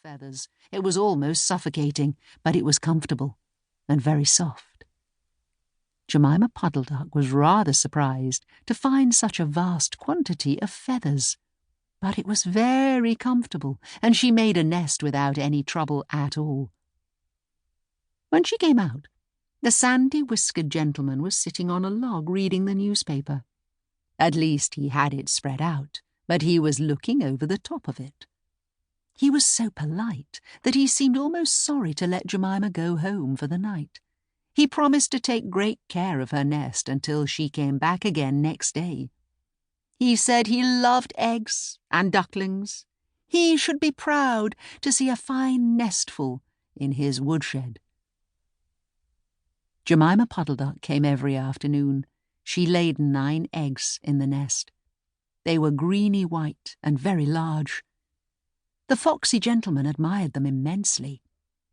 feathers. It was almost suffocating, but it was comfortable and very soft. Jemima Puddle-Duck was rather surprised to find such a vast quantity of feathers, but it was very comfortable, and she made a nest without any trouble at all. When she came out, the sandy-whiskered gentleman was sitting on a log reading the newspaper. At least he had it spread out, but he was looking over the top of it. He was so polite that he seemed almost sorry to let Jemima go home for the night. He promised to take great care of her nest until she came back again next day. He said he loved eggs and ducklings. He should be proud to see a fine nestful in his woodshed. Jemima Puddle-Duck came every afternoon. She laid 9 eggs in the nest. They were greeny white and very large. The foxy gentleman admired them immensely.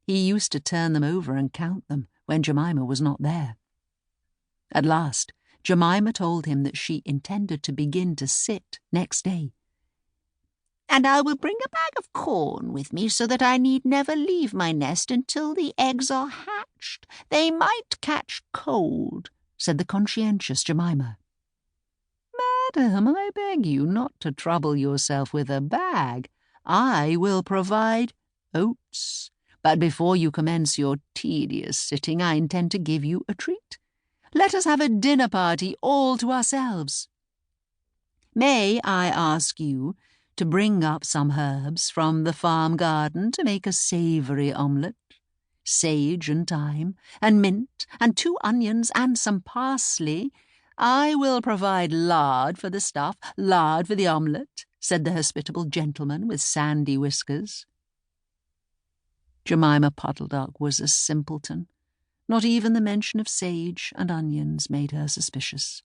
He used to turn them over and count them when Jemima was not there. At last, Jemima told him that she intended to begin to sit next day. "And I will bring a bag of corn with me so that I need never leave my nest until the eggs are hatched. They might catch cold," said the conscientious Jemima. "Madam, I beg you not to trouble yourself with a bag. I will provide oats. But before you commence your tedious sitting, I intend to give you a treat. Let us have a dinner party all to ourselves. May I ask you to bring up some herbs from the farm garden to make a savoury omelette? Sage and thyme, and mint, and 2 onions, and some parsley. I will provide lard for the stuff, lard for the omelette," said the hospitable gentleman with sandy whiskers. Jemima Puddle-Duck was a simpleton. Not even the mention of sage and onions made her suspicious.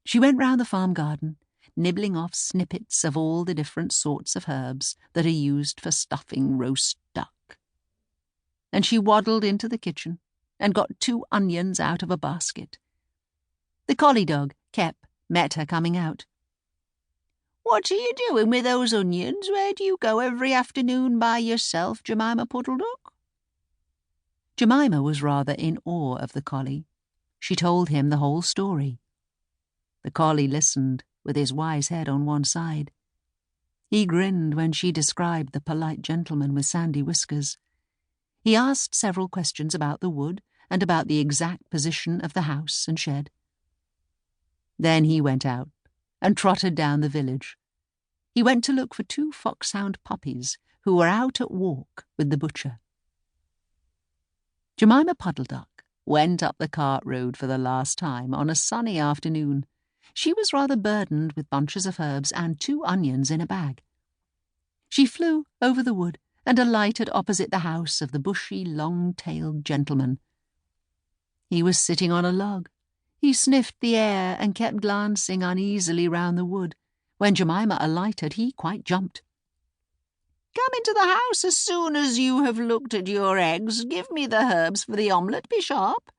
She went round the farm garden, nibbling off snippets of all the different sorts of herbs that are used for stuffing roast duck. And she waddled into the kitchen and got 2 onions out of a basket. The collie dog, Kep, met her coming out. "What are you doing with those onions? Where do you go every afternoon by yourself, Jemima Puddle-Duck?" Jemima was rather in awe of the collie. She told him the whole story. The collie listened, with his wise head on one side. He grinned when she described the polite gentleman with sandy whiskers. He asked several questions about the wood and about the exact position of the house and shed. Then he went out and trotted down the village. He went to look for 2 foxhound puppies who were out at walk with the butcher. Jemima Puddle-Duck went up the cart road for the last time on a sunny afternoon. She was rather burdened with bunches of herbs and 2 onions in a bag. She flew over the wood and alighted opposite the house of the bushy, long-tailed gentleman. He was sitting on a log. He sniffed the air and kept glancing uneasily round the wood. When Jemima alighted, he quite jumped. "Come into the house as soon as you have looked at your eggs. Give me the herbs for the omelette. Be sharp."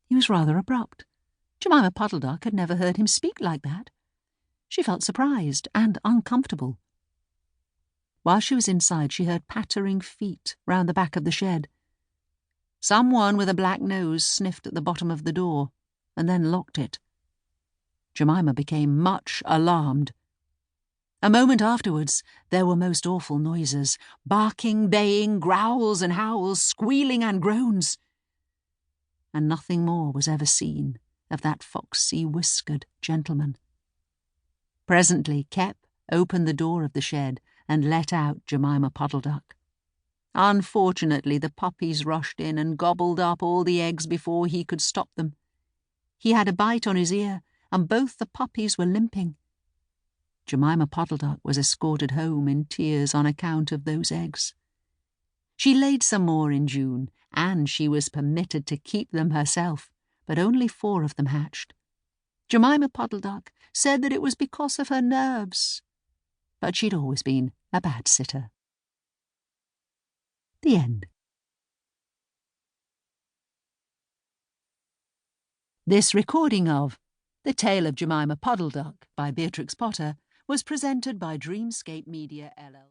He was rather abrupt. Jemima Puddle-Duck had never heard him speak like that. She felt surprised and uncomfortable. While she was inside, she heard pattering feet round the back of the shed. Someone with a black nose sniffed at the bottom of the door and then locked it. Jemima became much alarmed. A moment afterwards, there were most awful noises, barking, baying, growls and howls, squealing and groans. And nothing more was ever seen of that foxy, whiskered gentleman. Presently, Kep opened the door of the shed and let out Jemima Puddle-Duck. Unfortunately, the puppies rushed in and gobbled up all the eggs before he could stop them. He had a bite on his ear, and both the puppies were limping. Jemima Puddle-Duck was escorted home in tears on account of those eggs. She laid some more in June, and she was permitted to keep them herself, but only 4 of them hatched. Jemima Puddle-Duck said that it was because of her nerves, but she'd always been a bad sitter. The end. This recording of The Tale of Jemima Puddle-Duck by Beatrix Potter was presented by Dreamscape Media, LL.